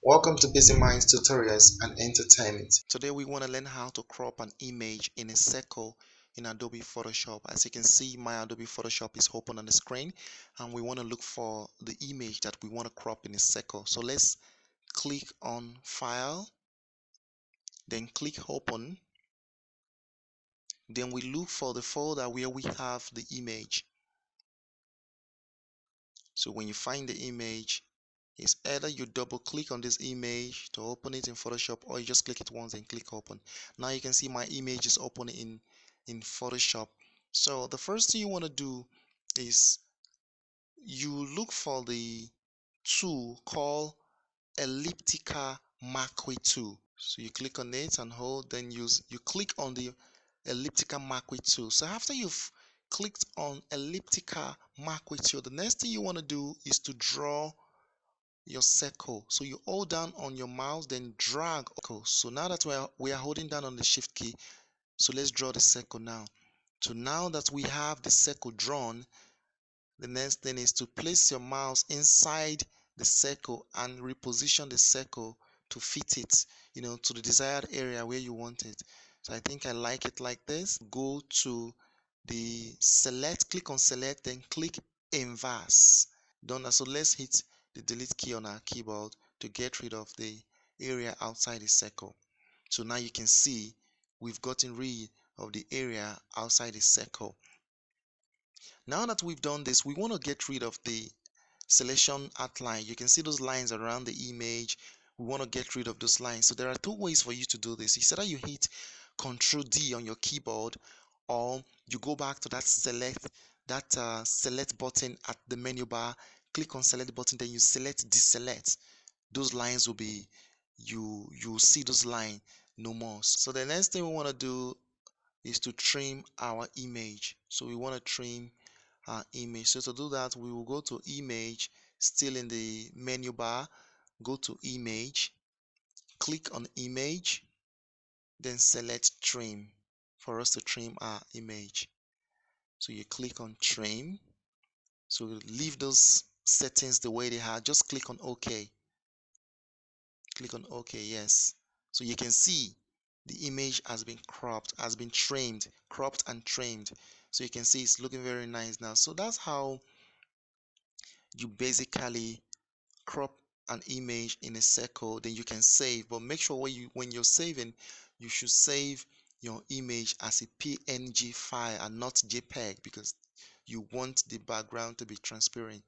Welcome to BizzyMind's tutorials and entertainment. Today we want to learn how to crop an image in a circle in Adobe Photoshop. As you can see, my Adobe Photoshop is open on the screen and we want to look for the image that we want to crop in a circle. So let's click on File, then click Open. Then we look for the folder where we have the image. So when you find the image, it's either you double click on this image to open it in Photoshop, or you just click it once and click open. Now you can see my image is open in Photoshop. So the first thing you want to do is you look for the tool called elliptical marquee tool. So you click on it and hold, then you click on the elliptical marquee tool. So after you've clicked on elliptical marquee tool, the next thing you want to do is to draw your circle. So you hold down on your mouse, then drag. So now that we are holding down on the shift key, so let's draw the circle now. So now that we have the circle drawn, the next thing is to place your mouse inside the circle and reposition the circle to fit it, to the desired area where you want it. So I think I like it like this. Go to the select, click on select, then click inverse. Done. So let's hit the delete key on our keyboard to get rid of the area outside the circle. So now you can see we've gotten rid of the area outside the circle. Now that we've done this, we want to get rid of the selection outline. You can see those lines around the image. We want to get rid of those lines. So there are two ways for you to do this. It's either you hit Ctrl D on your keyboard, or you go back to that select button at the menu bar, click on select button, then you select deselect. Those lines will be, you'll see those lines no more. So the next thing we want to do is to trim our image. So we want to trim our image. So to do that, we will go to image, still in the menu bar, go to image, click on image, then select trim for us to trim our image. So you click on trim. So leave those settings the way they are. Just click on OK. Click on OK, yes. So you can see the image has been cropped, has been trimmed, cropped and trimmed. So you can see it's looking very nice now. So that's how you basically crop an image in a circle. Then you can save, but make sure when you're saving, you should save your image as a PNG file and not JPEG, because you want the background to be transparent.